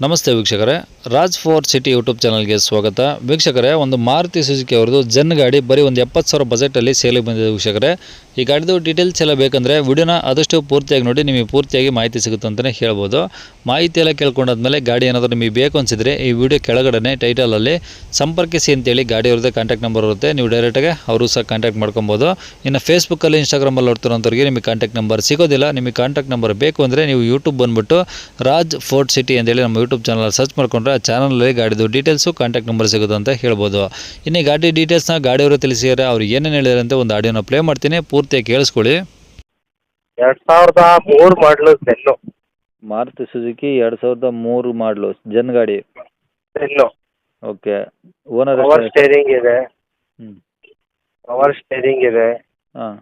ನಮಸ್ತೆ ವೀಕ್ಷಕರೇ, Raj fort city YouTube ಚಾನಲ್ಗೆ ಸ್ವಾಗತ. ವೀಕ್ಷಕರೇ, ಒಂದು ಮಾರುತಿ ಸುಜುಕಿ ಅವ್ರದ್ದು ಜನ್ ಗಾಡಿ ಬರೀ ಒಂದು 70,000 ಬಜೆಟಲ್ಲಿ ಸೇಲಿಗೆ ಬಂದಿದೆ ವೀಕ್ಷಕರೇ. ಈ ಗಾಡಿದು ಡೀಟೇಲ್ಸ್ ಎಲ್ಲ ಬೇಕಂದರೆ ವಿಡಿಯೋನ ಆದಷ್ಟು ಪೂರ್ತಿಯಾಗಿ ನೋಡಿ, ನಿಮಗೆ ಪೂರ್ತಿಯಾಗಿ ಮಾಹಿತಿ ಸಿಗುತ್ತೆ ಅಂತಲೇ ಹೇಳ್ಬೋದು. ಮಾಹಿತಿ ಎಲ್ಲ ಕೇಳ್ಕೊಂಡಾದ್ಮೇಲೆ ಗಾಡಿ ಏನಾದರೂ ನಿಮಗೆ ಬೇಕು ಅನಿಸಿದರೆ ಈ ವಿಡಿಯೋ ಕೆಳಗಡೆ ಟೈಟಲಲ್ಲಿ ಸಂಪರ್ಕಿಸಿ ಅಂತೇಳಿ ಗಾಡಿ ಅವ್ರದ್ದೇ ಕಾಂಟ್ಯಾಕ್ಟ್ ನಂಬರ್ ಇರುತ್ತೆ. ನೀವು ಡೈರೆಕ್ಟಾಗಿ ಅವರು ಸಹ ಕಾಂಟ್ಯಾಕ್ಟ್ ಮಾಡ್ಕೊಬೋದು. ಇನ್ನು ಫೇಸ್ಬುಕ್ಕಲ್ಲಿ ಇನ್ಸ್ಟಾಗ್ರಾಮಲ್ಲಿ ನೋಡ್ತಿರೋಂಥವ್ರಿಗೆ ನಿಮಗೆ ಕಾಂಟ್ಯಾಕ್ಟ್ ನಂಬರ್ ಸಿಗೋದಿಲ್ಲ. ನಿಮಗೆ ಕಾಂಟ್ಯಾಕ್ಟ್ ನಂಬರ್ ಬೇಕು ಅಂದರೆ ನೀವು ಯೂಟ್ಯೂಬ್ ಬಂದುಬಿಟ್ಟು ರಾಜ್ ಫೋರ್ಟ್ ಸಿಟಿ ಅಂತೇಳಿ ನಮ್ಮ ಯೂಟ್ಯೂಬ್ ಚಾನಲ್ ಸರ್ಚ್ ಮಾಡಿಕೊಂಡ್ರೆ ಆ ಚಾನಲಲ್ಲಿ ಗಾಡಿದು ಡೀಟೇಲ್ಸು ಕಾಂಟ್ಯಾಕ್ಟ್ ನಂಬರ್ ಸಿಗುತ್ತೆ ಅಂತ ಹೇಳ್ಬೋದು. ಇನ್ನು ಗಾಡಿ ಡೀಟೇಲ್ಸ್ನ ಗಾಡಿಯವರು ತಿಳಿಸಿದರೆ ಅವ್ರು ಏನೇನು ಹೇಳಿದ್ದಾರೆ ಅಂತ ಒಂದು ಆಡಿಯೋನ ಪ್ಲೇ ಮಾಡ್ತೀನಿ, ಪೂರ್ತಿಯಾಗಿ ಕೇಳಿಸ್ಕೊಳ್ಳಿ. 2003 ಮಾಡಲು ಜೆನ್ನು. ಮಾರುತಿ ಸುಜುಕಿ 2003 ಮಾಡಲು ಜನ್ ಗಾಡಿ. Zen. Okay. Owner power steering ಇದೆ. ಹ್ಞೂ. ಪವರ್ ಸ್ಟೇರಿಂಗ್ ಇದೆ. ಹಾಂ.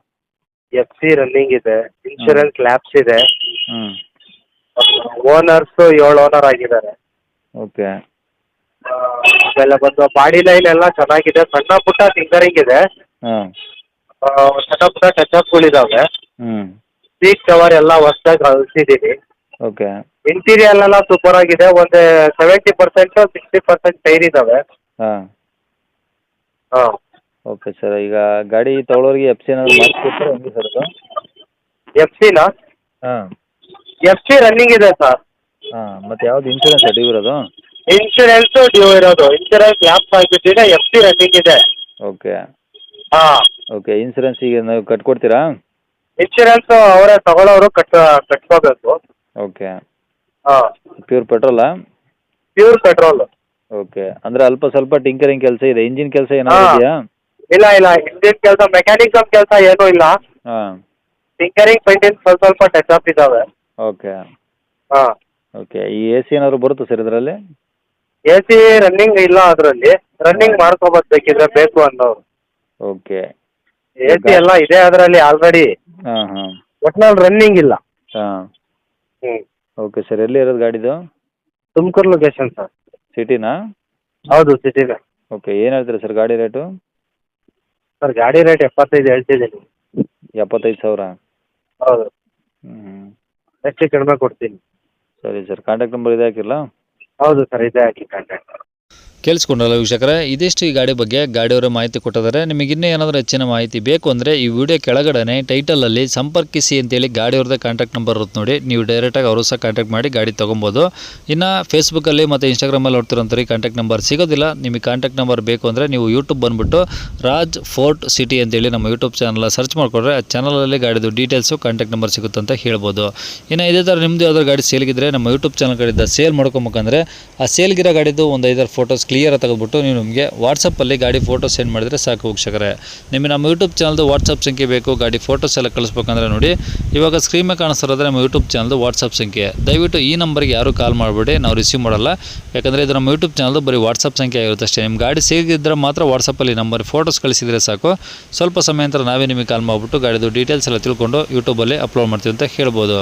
FC ರನ್ನಿಂಗ್ ಇದೆ. ಇನ್ಶೂರೆನ್ಸ್ ಲ್ಯಾಪ್ಸ್ ಇದೆ. ಹ್ಞೂ. ಓನರ್ಸ್ 7 ಓನರ್ ಆಗಿದ್ದಾರೆ. ಓಕೆ. ಆಮೇಲೆ ಬಂದು ಬಾಡಿ ಲೈನ್ ಎಲ್ಲ ಚೆನ್ನಾಗಿದೆ. ಸಣ್ಣ ಪುಟ್ಟ ಟಿಂಕರಿಂಗ್ ಇದೆ. ಹಾಂ. ಸಣ್ಣ ಪುಟ್ಟ ಟಚ್ ಅಪ್ಗಳಿದ್ದಾವೆ. ಹ್ಞೂ. ಸೀಟ್ ಕವರ್ ಎಲ್ಲ ಹೊಸದಾಗಿ ಕಳಿಸಿದ್ದೀನಿ. ಓಕೆ. ಇಂಟೀರಿಯರ್ ಎಲ್ಲ ಸೂಪರ್ ಆಗಿದೆ. ಒಂದು 70% 60% ಟೈರ್ ಇದ್ದಾವೆ. ಹಾಂ. ಹಾಂ. ಓಕೆ ಸರ್, ಈಗ ಗಾಡಿ ತೊಗೊಳೋರಿಗೆ FC ಏನಾದರೂ ಮಾಡಿಸ್ಕೊಡ್ತಾರೆ ಹೆಂಗೆ ಸರ್ ಅದು? FC ಹಾಂ. FC ರನ್ನಿಂಗ್ ಇದೆ ಸರ್. ಹಾಂ, ಮತ್ತು ಯಾವುದು ಇನ್ಶೂರೆನ್ಸ್ ಡ್ಯೂ ಇರೋದು? ಇನ್ಶೂರೆನ್ಸ್ ಡ್ಯೂ ಇರೋದು. ಇನ್ಶೂರೆನ್ಸ್ ಲ್ಯಾಪ್ಸ್ ಆಗಿಬಿಟ್ಟಿದೆ. FC ರನ್ನಿಂಗ್ ಇದೆ. ಓಕೆ. ಹಾಂ. ಓಕೆ, ಇನ್ಸೂರೆನ್ಸ್ ಈಗ ನೀವು ಕಟ್ಕೊಡ್ತೀರಾ? ಇನ್ಶೂರೆನ್ಸ್ ಅವರೇ ತಗೊಳ್ಳೋರು ಕಟ್ಕೋಬೇಕು. ಓಕೆ. ಹಾಂ. ಪ್ಯೂರ್ ಪೆಟ್ರೋಲಾ? Pure petrol. ಓಕೆ, ಅಂದರೆ ಅಲ್ಪ ಸ್ವಲ್ಪ ಟಿಂಕರಿಂಗ್ ಕೆಲಸ ಇದೆ, ಇಂಜಿನ್ ಕೆಲಸ ಏನಾದರೂ ಹಾಂ. ಇದೆಯಾ? ಇಲ್ಲ ಇಂಜಿನ್ ಕೆಲಸ, ಮೆಕ್ಯಾನಿಕಲ್ ಕೆಲಸ ಏನೂ ಇಲ್ಲ. ಹಾಂ. ಟಿಂಕರಿಂಗ್ ಪೇಂಟಿಂಗ್ ಸ್ವಲ್ಪ ಟಚ್ ಅಪ್ ಇದ್ದಾವೆ. ಓಕೆ. ಹಾಂ. ಓಕೆ, ಈ AC ಏನಾದರೂ ಬರುತ್ತಾ ಸರ್ ಇದರಲ್ಲಿ? AC ರನ್ನಿಂಗ್ ಇಲ್ಲ ಅದರಲ್ಲಿ. ರನ್ನಿಂಗ್ ಮಾಡ್ಕೊಬೋದು ಬೇಕಿದ್ರೆ, ಬೇಕು ಅನ್ನೋರು. ಓಕೆ. AC ಎಲ್ಲ ಇದೆ ಅದರಲ್ಲಿ ಆಲ್ರೆಡಿ. ಹಾಂ ಹಾಂ. ಒಟ್ನಲ್ಲಿ ರನ್ನಿಂಗ್ ಇಲ್ಲ. ಹಾಂ. ಹ್ಞೂ. ಓಕೆ ಸರ್, ಎಲ್ಲಿ ಇರೋದು ಗಾಡಿದು? Tumakuru location sir. ಸಿಟಿನಾ? ಹೌದು, ಸಿಟಿನೇ. ಓಕೆ, ಏನು ಹೇಳ್ತೀರಾ ಸರ್ ಗಾಡಿ ರೇಟು? ಸರ್ ಗಾಡಿ ರೇಟ್ 75 ಹೇಳ್ತಿದ್ದೀನಿ. 75,000? ಹೌದು. ಹ್ಞೂ. ಹೆಚ್ಚು ಕಡಿಮೆ ಕೊಡ್ತೀನಿ. ಸರಿ ಸರ್, ಕಾಂಟ್ಯಾಕ್ಟ್ ನಂಬರ್ ಇದೆ ಹಾಕಿರಲಾ? ಹೌದು ಸರ್, ಇದೇ ಹಾಕಿ ಕಾಂಟ್ಯಾಕ್ಟ್. ಕೇಳಿಸ್ಕೊಂಡಲ್ಲ ವೀಕ್ಷಕರೇ, ಇದಿಷ್ಟು ಈ ಗಾಡಿ ಬಗ್ಗೆ ಗಾಡಿಯವರ ಮಾಹಿತಿ ಕೊಟ್ಟಿದ್ದಾರೆ. ನಿಮಗೆ ಇನ್ನೂ ಏನಾದರೂ ಹೆಚ್ಚಿನ ಮಾಹಿತಿ ಬೇಕು ಅಂದರೆ ಈ ವಿಡಿಯೋ ಕೆಳಗಡೆ ಟೈಟಲಲ್ಲಿ ಸಂಪರ್ಕಿಸಿ ಅಂತೇಳಿ ಗಾಡಿಯವ್ರದ್ದೇ ಕಾಂಟ್ಯಾಕ್ಟ್ ನಂಬರ್ ಇರುತ್ತೆ ನೋಡಿ, ನೀವು ಡೈರೆಕ್ಟಾಗಿ ಅವರು ಸಹ ಕಾಂಟ್ಯಾಕ್ಟ್ ಮಾಡಿ ಗಾಡಿ ತೊಗೊಬೋದು. ಇನ್ನು ಫೇಸ್ಬುಕ್ಕಲ್ಲಿ ಮತ್ತು ಇನ್ಸ್ಟಾಗ್ರಾಮಲ್ಲಿ ನೋಡ್ತಿರೋಂಥವ್ರಿಗೆ ಕಾಂಟ್ಯಾಕ್ಟ್ ನಂಬರ್ ಸಿಗೋದಿಲ್ಲ. ನಿಮಗೆ ಕಾಂಟ್ಯಾಕ್ಟ್ ನಂಬರ್ ಬೇಕು ಅಂದರೆ ನೀವು ಯೂಟ್ಯೂಬ್ ಬಂದುಬಿಟ್ಟು ರಾಜ್ ಫೋರ್ಟ್ ಸಿಟಿ ಅಂತೇಳಿ ನಮ್ಮ ಯೂಟ್ಯೂಬ್ ಚಾನಲ್ ಸರ್ಚ್ ಮಾಡಿಕೊಂಡ್ರೆ ಆ ಚಾನಲಲ್ಲಿ ಗಾಡಿದು ಡೀಟೇಲ್ಸು ಕಾಂಟ್ಯಾಕ್ಟ್ ನಂಬರ್ ಸಿಗುತ್ತೆ ಅಂತ ಹೇಳ್ಬೋದು. ಇನ್ನು ಇದೇ ಥರ ನಿಮ್ಮದು ಯಾವ್ದಾದ್ರು ಗಾಡಿ ಸೇಲ್ಗಿದ್ರೆ ನಮ್ಮ ಯೂಟ್ಯೂಬ್ ಚಾನಲ್ ಕಡೆಯಿಂದ ಸೇಲ್ ಮಾಡ್ಕೊಬೇಕಂದ್ರೆ ಆ ಸೇಲ್ಗಿರೋ ಗಾಡಿದು ಒಂದು 5 ಫೋಟೋಸ್ ಕ್ಲಿಯರ್ ತೆಗೆದುಬಿಟ್ಟು ನೀವು ನಮಗೆ ವಾಟ್ಸಪ್ಪಲ್ಲಿ ಗಾಡಿ ಫೋಟೋ ಸೆಂಡ್ ಮಾಡಿದರೆ ಸಾಕು ವೀಕ್ಷಕರೇ. ನಿಮಗೆ ನಮ್ಮ ಯೂಟ್ಯೂಬ್ ಚಾನಲ್ದು ವಾಟ್ಸಪ್ ಸಂಖ್ಯೆ ಬೇಕು, ಗಾಡಿ ಫೋಟೋಸ್ ಎಲ್ಲ ಕಳಿಸ್ಬೇಕಂದ್ರೆ ನೋಡಿ ಇವಾಗ ಸ್ಕ್ರೀನ್ ಮೇಲೆ ಕಾಣಿಸ್ತಿರೋದ್ರೆ ನಮ್ಮ ಯೂಟ್ಯೂಬ್ ಚಾನಲ್ದು ವಾಟ್ಸಪ್ ಸಂಖ್ಯೆ. ದಯವಿಟ್ಟು ಈ ನಂಬರ್ಗೆ ಯಾರು ಕಾಲ್ ಮಾಡಬೇಡಿ, ನಾವು ರಿಸೀವ್ ಮಾಡಲ್ಲ. ಯಾಕಂದರೆ ಇದು ನಮ್ಮ ಯೂಟ್ಯೂಬ್ ಚಾನಲ್ದು ಬರೀ ವಾಟ್ಸಪ್ ಸಂಖ್ಯೆ ಆಗಿರುತ್ತೆ ಅಷ್ಟೇ. ನಿಮ್ಮ ಗಾಡಿ ಸೇರಿದ್ರೆ ಮಾತ್ರ ವಾಟ್ಸಪ್ಪಲ್ಲಿ ನಂಬರ್ ಫೋಟೋಸ್ ಕಳಿಸಿದರೆ ಸಾಕು. ಸ್ವಲ್ಪ ಸಮಯ ನಂತರ ನಾವೇ ನಿಮಗೆ ಕಾಲ್ ಮಾಡಿಬಿಟ್ಟು ಗಾಡಿದು ಡೀಟೇಲ್ಸ್ ಎಲ್ಲ ತಿಳ್ಕೊಂಡು ಯೂಟ್ಯೂಬಲ್ಲಿ ಅಪ್ಲೋಡ್ ಮಾಡ್ತೀವಿ ಅಂತ ಹೇಳ್ಬೋದು.